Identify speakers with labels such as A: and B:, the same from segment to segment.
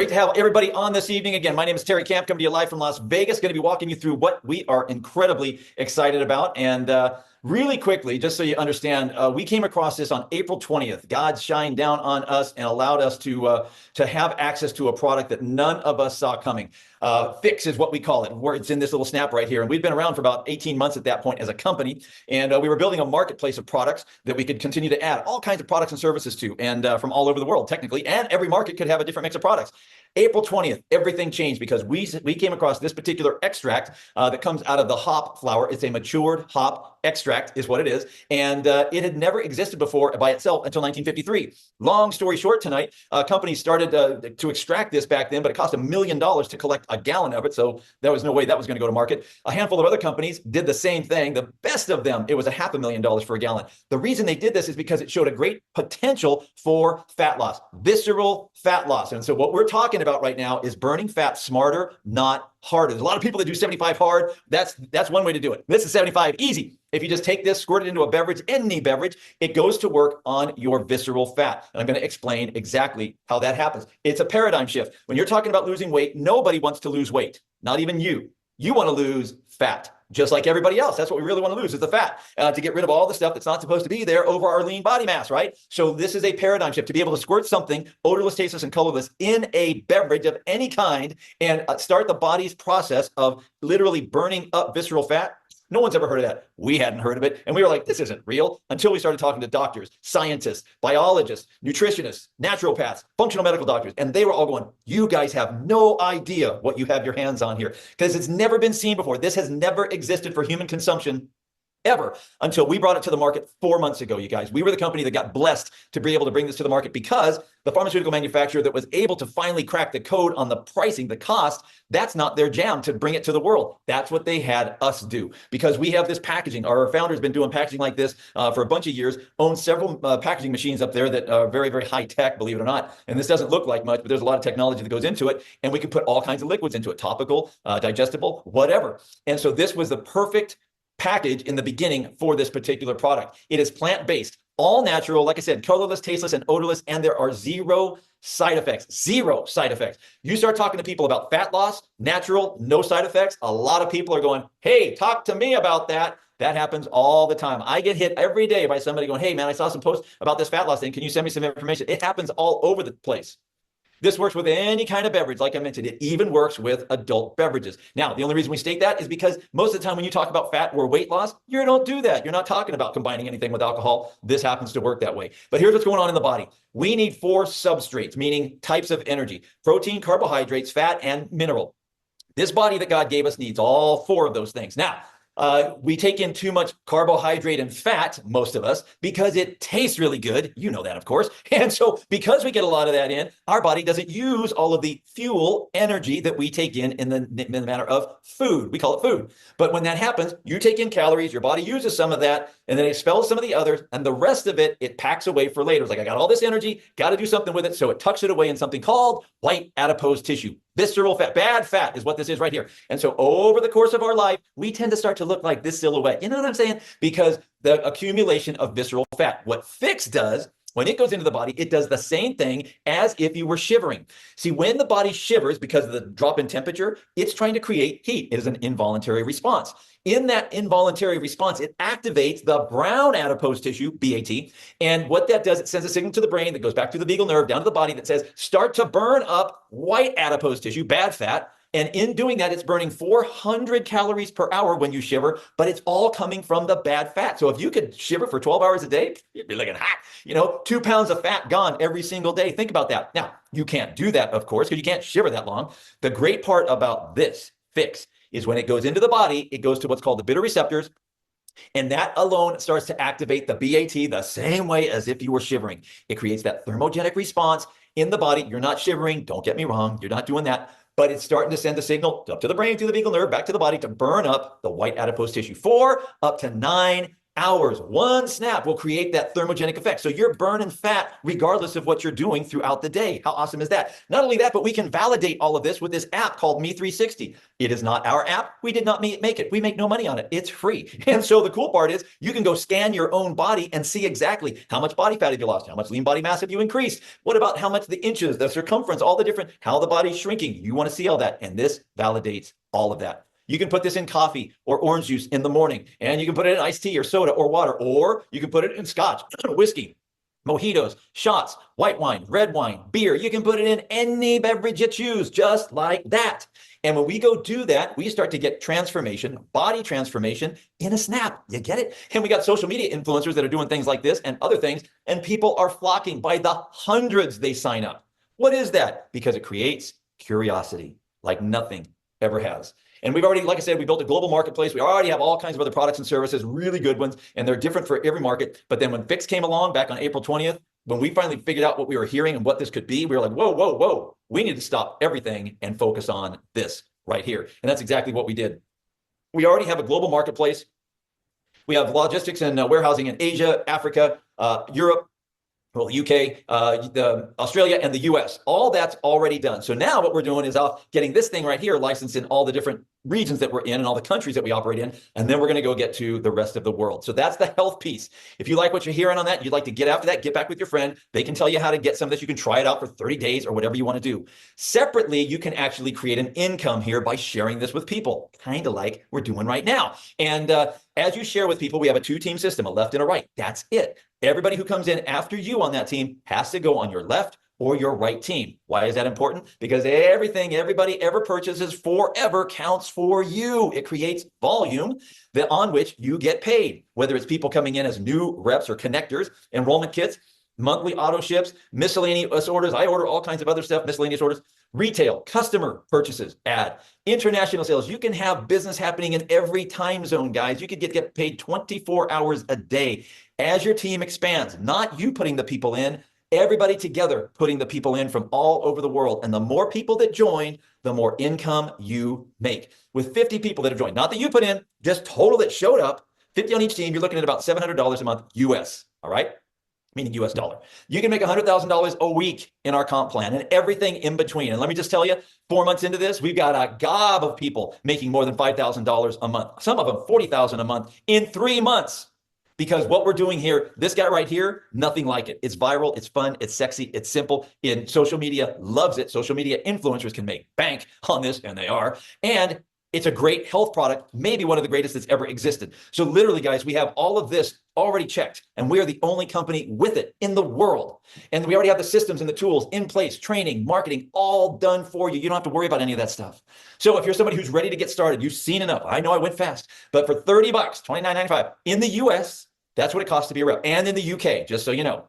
A: Great to have everybody on this evening. Again, my name is Terry Camp, coming to you live from Las Vegas. Going to be walking you through what we are incredibly excited about. And really quickly, just so you understand, we came across this on April 20th. God shined down on us and allowed us to have access to a product that none of us saw coming. Fix is what we call it, where it's in this little snap right here. And we've been around for about 18 months at that point as a company. And we were building a marketplace of products that we could continue to add all kinds of products and services to, and from all over the world, technically. And every market could have a different mix of products. April 20th, everything changed because we came across this particular extract that comes out of the hop flower. It's a matured hop extract is what it is. And it had never existed before by itself until 1953. Long story short tonight, companies started to extract this back then, but it cost $1 million to collect a gallon of it. So there was no way that was going to go to market. A handful of other companies did the same thing. The best of them, it was $500,000 for a gallon. The reason they did this is because it showed a great potential for fat loss, visceral fat loss. And so what we're talking about right now is burning fat smarter, not harder. There's a lot of people that do 75 hard. That's one way to do it. This is 75 easy. If you just take this, squirt it into a beverage, any beverage, it goes to work on your visceral fat. And I'm going to explain exactly how that happens. It's a paradigm shift. When you're talking about losing weight, nobody wants to lose weight, not even you. You want to lose fat, just like everybody else. That's what we really want to lose, is the fat, to get rid of all the stuff that's not supposed to be there over our lean body mass, right? So this is a paradigm shift, to be able to squirt something odorless, tasteless, and colorless in a beverage of any kind and start the body's process of literally burning up visceral fat. No one's ever heard of that. We hadn't heard of it. And we were like, this isn't real, until we started talking to doctors, scientists, biologists, nutritionists, naturopaths, functional medical doctors. And they were all going, you guys have no idea what you have your hands on here, because it's never been seen before. This has never existed for human consumption ever, until we brought it to the market 4 months ago, you guys. We were the company that got blessed to be able to bring this to the market, because the pharmaceutical manufacturer that was able to finally crack the code on the pricing, the cost, that's not their jam to bring it to the world. That's what they had us do, because we have this packaging. Our founder's been doing packaging like this for a bunch of years, owns several packaging machines up there that are very, very high tech, believe it or not. And this doesn't look like much, but there's a lot of technology that goes into it. And we can put all kinds of liquids into it, topical, digestible, whatever. And so this was the perfect package in the beginning for this particular product. It is plant-based, all natural, like I said, colorless, tasteless, and odorless, and there are zero side effects. Zero side effects. You start talking to people about fat loss, natural, no side effects, a lot of people are going, hey, talk to me about that. That happens all the time. I get hit every day by somebody going, hey man, I saw some posts about this fat loss thing. Can you send me some information? It happens all over the place. This works with any kind of beverage. Like I mentioned, it even works with adult beverages. Now, the only reason we state that is because most of the time when you talk about fat or weight loss, you don't do that. You're not talking about combining anything with alcohol. This happens to work that way. But here's what's going on in the body. We need 4 substrates, meaning types of energy: protein, carbohydrates, fat, and mineral. This body that God gave us needs all 4 of those things. Now, we take in too much carbohydrate and fat, most of us, because it tastes really good. You know that, of course. And so because we get a lot of that in, our body doesn't use all of the fuel energy that we take in the manner of food. We call it food. But when that happens, you take in calories, your body uses some of that, and then it expels some of the others, and the rest of it, it packs away for later. It's like, I got all this energy, got to do something with it. So it tucks it away in something called white adipose tissue. Visceral fat, bad fat is what this is right here. And so over the course of our life, we tend to start to look like this silhouette. You know what I'm saying? Because the accumulation of visceral fat. What Fix does, when it goes into the body, it does the same thing as if you were shivering. See, when the body shivers because of the drop in temperature, it's trying to create heat. It is an involuntary response. In that involuntary response, it activates the brown adipose tissue, BAT. And what that does, it sends a signal to the brain that goes back through the vagal nerve down to the body that says, start to burn up white adipose tissue, bad fat. And in doing that, it's burning 400 calories per hour when you shiver, but it's all coming from the bad fat. So if you could shiver for 12 hours a day, you'd be looking hot. 2 pounds of fat gone every single day. Think about that. Now, you can't do that, of course, because you can't shiver that long. The great part about this Fix is when it goes into the body, it goes to what's called the bitter receptors. And that alone starts to activate the BAT the same way as if you were shivering. It creates that thermogenic response in the body. You're not shivering. Don't get me wrong. You're not doing that. But it's starting to send a signal up to the brain, through the vagal nerve, back to the body to burn up the white adipose tissue. 4 up to 9 hours. One snap will create that thermogenic effect. So you're burning fat regardless of what you're doing throughout the day. How awesome is that? Not only that, but we can validate all of this with this app called Me360. It is not our app. We did not make it. We make no money on it. It's free. And so the cool part is you can go scan your own body and see exactly how much body fat have you lost, how much lean body mass have you increased, what about how much the inches, the circumference, all the different, how the body's shrinking. You want to see all that. And this validates all of that. You can put this in coffee or orange juice in the morning, and you can put it in iced tea or soda or water, or you can put it in scotch, whiskey, mojitos, shots, white wine, red wine, beer. You can put it in any beverage you choose, just like that. And when we go do that, we start to get transformation, body transformation in a snap. You get it? And we got social media influencers that are doing things like this and other things, and people are flocking by the hundreds they sign up. What is that? Because it creates curiosity like nothing ever has. And we've already, like I said, we built a global marketplace. We already have all kinds of other products and services, really good ones, and they're different for every market. But then when Fix came along back on April 20th, when we finally figured out what we were hearing and what this could be, we were like, whoa, whoa, whoa, we need to stop everything and focus on this right here. And that's exactly what we did. We already have a global marketplace. We have logistics and warehousing in Asia, Africa, Europe, well, the UK, the Australia, and the US. All that's already done. So now what we're doing is getting this thing right here licensed in all the different regions that we're in and all the countries that we operate in. And then we're going to go get to the rest of the world. So that's the health piece. If you like what you're hearing on that, you'd like to get after that, get back with your friend. They can tell you how to get some of this. You can try it out for 30 days or whatever you want to do. Separately, you can actually create an income here by sharing this with people, kind of like we're doing right now. And as you share with people, we have a two-team system, a left and a right. That's it. Everybody who comes in after you on that team has to go on your left or your right team. Why is that important? Because everything everybody ever purchases forever counts for you. It creates volume on which you get paid, whether it's people coming in as new reps or connectors, enrollment kits, monthly auto ships, miscellaneous orders. I order all kinds of other stuff, miscellaneous orders, retail, customer purchases, ad, international sales. You can have business happening in every time zone, guys. You could get paid 24 hours a day as your team expands, not you putting the people in, everybody together putting the people in from all over the world. And the more people that join, the more income you make. With 50 people that have joined, not that you put in, just total that showed up, 50 on each team, you're looking at about $700 a month US, all right? Meaning US dollar. You can make $100,000 a week in our comp plan and everything in between. And let me just tell you, 4 months into this, we've got a gob of people making more than $5,000 a month. Some of them $40,000 a month in 3 months. Because what we're doing here, this guy right here, nothing like it. It's viral, it's fun, it's sexy, it's simple. And social media loves it. Social media influencers can make bank on this, and they are. And it's a great health product, maybe one of the greatest that's ever existed. So literally, guys, we have all of this already checked, and we are the only company with it in the world. And we already have the systems and the tools in place, training, marketing, all done for you. You don't have to worry about any of that stuff. So if you're somebody who's ready to get started, you've seen enough. I know I went fast, but for $30, $29.95 in the US, that's what it costs to be a rep. And in the UK, just so you know.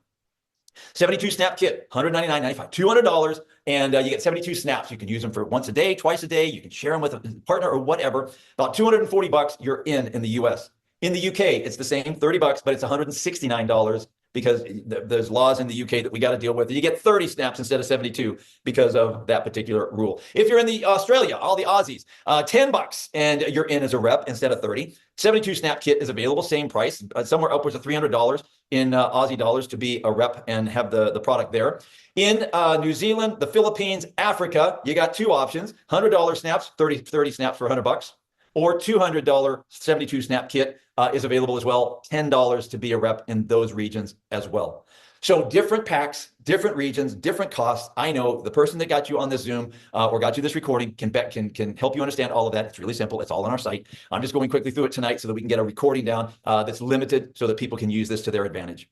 A: 72 snap kit, $199.95, $200, and you get 72 snaps. You can use them for once a day, twice a day. You can share them with a partner or whatever. About $240, you're in the US. In the UK, it's the same, $30, but it's $169 because there's laws in the UK that we got to deal with. You get 30 snaps instead of 72 because of that particular rule. If you're in the Australia, all the Aussies, $10 and you're in as a rep instead of 30. 72 snap kit is available, same price, somewhere upwards of $300 in Aussie dollars to be a rep and have the product there. In New Zealand, the Philippines, Africa, you got two options: $100 snaps, 30 snaps for $100, or $200 72 snap kit is available as well, $10 to be a rep in those regions as well. So different packs, different regions, different costs. I know the person that got you on this Zoom or got you this recording can help you understand all of that. It's really simple. It's all on our site. I'm just going quickly through it tonight so that we can get a recording down that's limited so that people can use this to their advantage.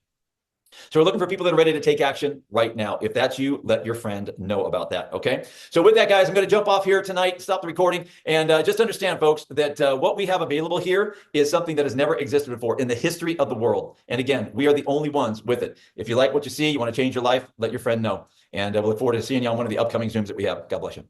A: So we're looking for people that are ready to take action right now. If that's you, let your friend know about that, okay? So with that, guys, I'm going to jump off here tonight, stop the recording, and just understand, folks, that what we have available here is something that has never existed before in the history of the world. And again, we are the only ones with it. If you like what you see, you want to change your life, let your friend know. And we'll look forward to seeing you on one of the upcoming Zooms that we have. God bless you.